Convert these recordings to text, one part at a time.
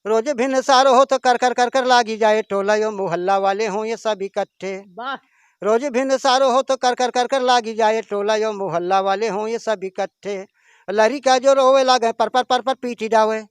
रोज भिन्न सारो हो तो कर कर कर कर लागी जाए टोला, यो मोहल्ला वाले हों ये सब इकट्ठे। रोज भिन्न सारो हो तो कर कर कर कर लागी जाए टोला, यो मोहल्ला वाले हों ये सब इकट्ठे। लरी का जो रोवे लागे पर पीठी डावे,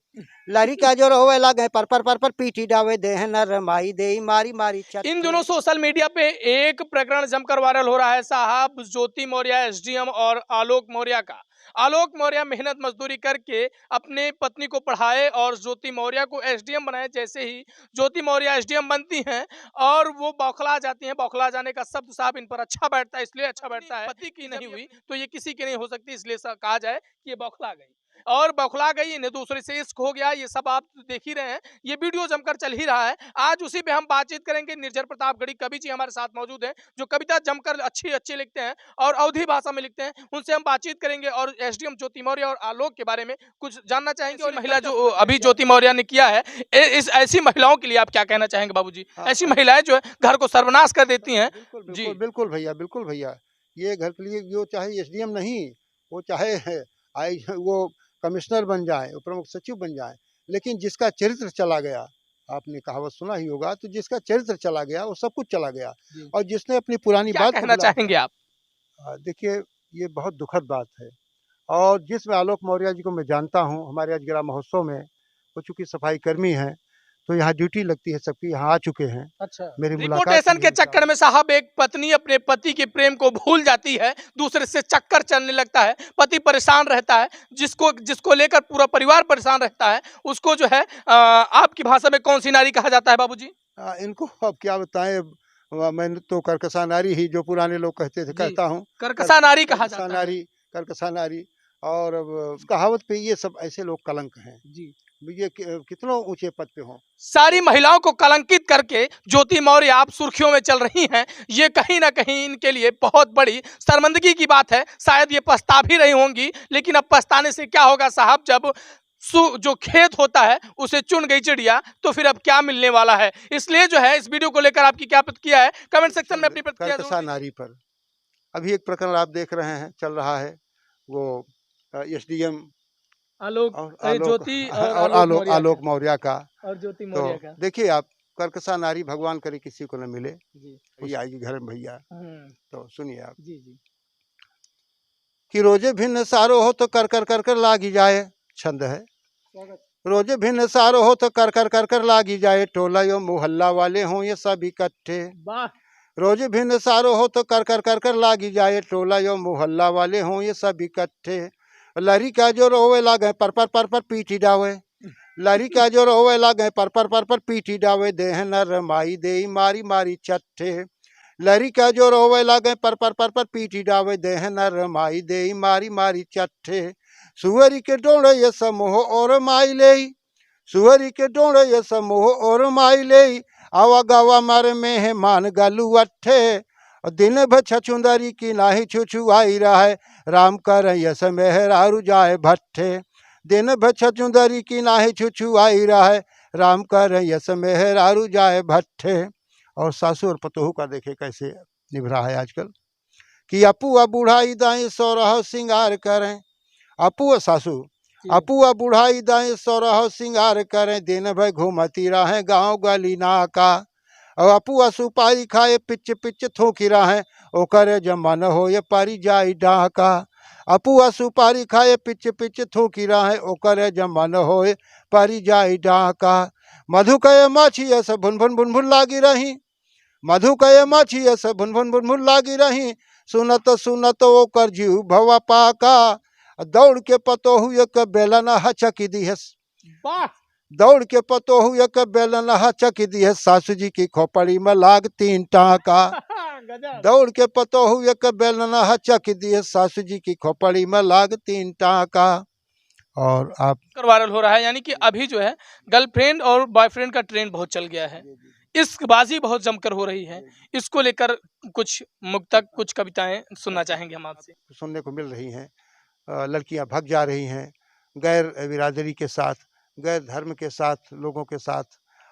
लरी का जो रोवे लागे पर पीठी डावे, देह न रमाई दे मारी मारी चट। इन दिनों सोशल मीडिया पे एक प्रकरण जमकर वायरल हो रहा है साहब ज्योति मौर्य एसडीएम और आलोक मौर्य का। आलोक मौर्य मेहनत मजदूरी करके अपने पत्नी को पढ़ाए और ज्योति मौर्य को एसडीएम बनाए। जैसे ही ज्योति मौर्य एसडीएम बनती हैं और वो बौखला जाती हैं, बौखला जाने का शब्द साहब इन पर अच्छा बैठता है, इसलिए अच्छा बैठता है। पति की नहीं हुई तो ये किसी की नहीं हो सकती, इसलिए कहा जाए कि ये बौखला गई और बौखला गई, इन्हें दूसरे से इश्क हो गया। ये सब आप देख ही रहे हैं, ये वीडियो जमकर चल ही रहा है। आज उसी पे हम बातचीत करेंगे। निर्जर प्रतापगढ़ी कवि जी हमारे साथ मौजूद हैं जो कविता जमकर अच्छी लिखते हैं और अवधी भाषा में लिखते हैं। उनसे हम बातचीत करेंगे और एसडीएम ज्योति मौर्य और आलोक के बारे में कुछ जानना चाहेंगे। और महिला जो अभी ज्योति मौर्य ने किया है, इस ऐसी महिलाओं के लिए आप क्या कहना चाहेंगे बाबूजी? ऐसी महिलाएं जो है घर को सर्वनाश कर देती हैं। जी बिल्कुल भैया, बिल्कुल भैया। ये घर के लिए जो चाहे एसडीएम नहीं, वो चाहे वो कमिश्नर बन जाए, प्रमुख सचिव बन जाए, लेकिन जिसका चरित्र चला गया, आपने कहावत सुना ही होगा, तो जिसका चरित्र चला गया वो सब कुछ चला गया। और जिसने अपनी पुरानी बात कहना चाहेंगे आप? देखिए, ये बहुत दुखद बात है। और जिसमें आलोक मौर्य जी को मैं जानता हूँ, हमारे आज ग्राम महोत्सव में वो चूँकि सफाई कर्मी हैं तो यहाँ ड्यूटी लगती है सबकी, यहाँ आ चुके हैं। अच्छा, मेरी रिपोर्टेशन के चक्कर में साहब एक पत्नी अपने पति के प्रेम को भूल जाती है, दूसरे से चक्कर चलने लगता है, पति परेशान रहता है, जिसको लेकर पूरा परिवार परेशान रहता है, उसको जो है आपकी भाषा में कौन सी नारी कहा जाता है बाबूजी? इनको अब क्या बताएं, मैंने तो कर्कशा नारी ही जो पुराने लोग कहते थे कहता हूँ, कर्कशा नारी कहा जाता है। नारी, कर्कशा नारी। और उस कहावत पे ये सब ऐसे लोग कलंक हैं जी, ये कितनों ऊंचे पद पे हों। सारी महिलाओं को कलंकित करके ज्योति मौर्य आप सुर्खियों में चल रही हैं, ये कहीं ना कहीं इनके लिए बहुत बड़ी शर्मिंदगी की बात है। शायद ये पछता भी रही होंगी, लेकिन अब पछताने से क्या होगा साहब, जब जो खेत होता है उसे चुन गई चिड़िया तो फिर अब क्या मिलने वाला है। इसलिए जो है इस वीडियो को लेकर आपकी क्या प्रतिक्रिया है, कमेंट सेक्शन में अपनी प्रतिक्रिया। कर्कशा नारी पर अभी एक प्रकरण आप देख रहे हैं चल रहा है, वो एसडीएम आलोक मौर्य का और ज्योति मौर्य का। देखिए आप, कर्कशा नारी भगवान करे किसी को न मिले जी, आएगी घर में भैया। तो सुनिए आप जी कि रोजे भिन्न सारो हो तो कर कर कर कर लागी जाए, छंद है। रोजे भिन्न सारो हो तो कर कर कर कर लागी जाए टोला, यो मोहल्ला वाले हों ये सब इकट्ठे। रोजे भिन्न सारो हो तो कर कर कर कर लागी जाए टोला, यो मोहल्ला वाले हों ये सब इकट्ठे। लरी का जो रोवे लागे पर पीठी डावे, लरी का जो रोवे लागे पर पीठी डावे, देह न रमाई दे मारी मारी चट्ठे। लरी का जो रोवे लागे पर पीठी डावे, देह न रमाई दे मारी मारी चट्ठे। सुअरी के डोड़े ये समूह और माई ले, सुअरी के डोड़े ये समूह और माई ले, आवा गावा मारे मेहमान गालू अट्ठे। दिन भर छछुंदरी की नाही छुछुआई रहा है, राम कर यस मेहरारू जाए भट्ठे। दिन भर छछुंदरी की नाही छुछुआई रहा है, राम कर यस मेहरारू जाए भट्ठे। और सासू और पतोहू का देखे कैसे निभ रहा है आजकल कि अपुआ बुढ़ाई दाएं सोरह सिंगार करें, अपुआ सासू अपुआ बुढ़ाई दाएं सोरह सिंगार करें, दिन भर घूमती रहें गाँव गली नाका। और अपुआ सुपारी खाए पिच पिच थूकी रहे, ओकर जमन हो ये पारी जाई डाका। अपुआ सुपारी खाए पिच पिच थूकी रहे, ओकर जमन हो ये पारी जाई डाका। मधु कहे माछी ऐसे भुन भुन लागी रही, मधु कहे माछी ऐसे भुन भुन लागी रही, सुनत सुनत ओकर जीव भवा पाका। दौड़ के पतोहू एक बेलन हचकी दी है, दौड़ के पतोहू एक बेलन हचकी दी है, सासू जी की खोपड़ी में लाग 3 टाका। दौड़ के पतोहू एक बेलन हचकी दी है, सासू जी की खोपड़ी में लाग 3 टाका। और आप वायरल हो रहा है, यानी कि अभी जो है गर्लफ्रेंड और बॉयफ्रेंड का ट्रेंड बहुत चल गया है, इश्कबाजी बहुत जमकर हो रही है। इसको लेकर कुछ मुक्तक, कुछ कविताएं सुनना चाहेंगे हम आपसे। सुनने को मिल रही हैं, लड़कियां भाग जा रही हैं गैर बिरादरी के साथ, गैर धर्म के साथ, लोगों के साथ,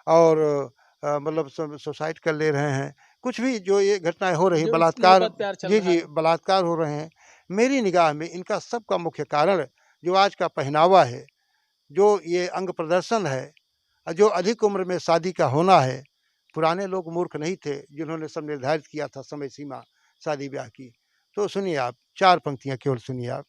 और मतलब सुसाइड कर ले रहे हैं। कुछ भी जो ये घटनाएं हो रही, बलात्कार, जी बलात्कार हो रहे हैं। मेरी निगाह में इनका सबका मुख्य कारण जो आज का पहनावा है, जो ये अंग प्रदर्शन है, और जो अधिक उम्र में शादी का होना है, पुराने लोग मूर्ख नहीं थे जिन्होंने सब निर्धारित किया था समय सीमा शादी ब्याह की। तो सुनिए आप, 4 पंक्तियां केवल सुनिए आप।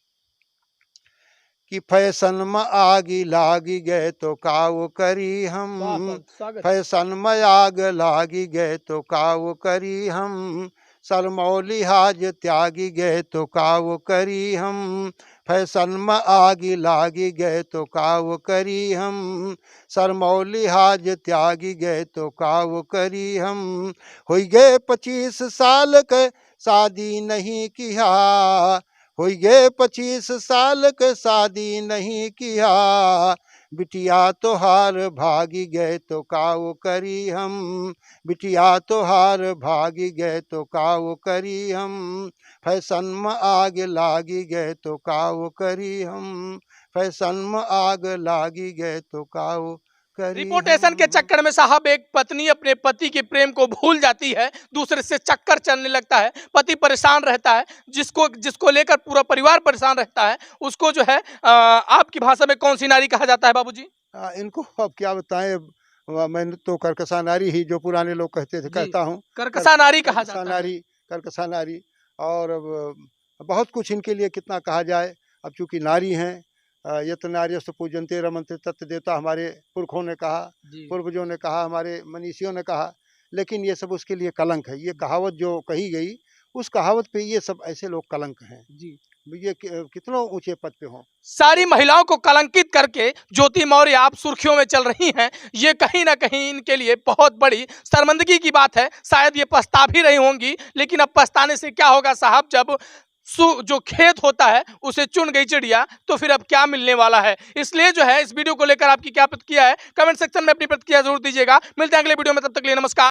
कि फैशन में आगी लागी गए तो काव करी हम, फैशन में आग लागी गए तो काव करी हम, शर्मौ लिहाज त्यागी गए तो काव करी हम, फैशन में आगी लागी गए तो काव करी हम, शर्मौ लिहाज त्यागी गए तो काव करी हम। हो गए 25 साल के शादी नहीं किया, हो गए 25 साल के शादी नहीं किया, बिटिया तोहार भागी गए तो काव करी हम, बिटिया तोहार भागी गए तो काव करी हम, फैशन में आग लागी गए तो काव करी हम, फैशन में आग लागी गए तो काव करी। रिपोर्टेशन के चक्कर में साहब एक पत्नी अपने पति के प्रेम को भूल जाती है, दूसरे से चक्कर चलने लगता है, पति परेशान रहता है, जिसको लेकर पूरा परिवार परेशान रहता है, उसको जो है आपकी भाषा में कौन सी नारी कहा जाता है बाबूजी? इनको अब क्या बताएं, मैंने तो कर्कशा नारी ही जो पुराने लोग कहते थे कहता हूँ, कर्कशा नारी कहा जाता है। नारी, कर्कशा नारी। और बहुत कुछ इनके लिए कितना कहा जाए। अब चूंकि नारी हैं, यत नार्यस्तु पूजन्ते रमन्ते तत् देवता हमारे पुरखों ने कहा, पूर्वजों ने कहा, हमारे मनीषियों ने कहा, लेकिन ये सब उसके लिए कलंक है। ये कहावत जो कही गई, उस कहावत पे ये सब ऐसे लोग कलंक हैं जी। ये कितनों ऊंचे पद पे हों। सारी महिलाओं को कलंकित करके ज्योति मौर्य आप सुर्खियों में चल रही हैं, ये कहीं ना कहीं इनके लिए बहुत बड़ी शर्मिंदगी की बात है। शायद ये पछता भी रही होंगी, लेकिन अब पछताने से क्या होगा साहब, जब जो खेत होता है उसे चुन गई चिड़िया, तो फिर अब क्या मिलने वाला है। इसलिए जो है इस वीडियो को लेकर आपकी क्या प्रतिक्रिया है, कमेंट सेक्शन में अपनी प्रतिक्रिया जरूर दीजिएगा। मिलते हैं अगले वीडियो में, तब तक के लिए नमस्कार।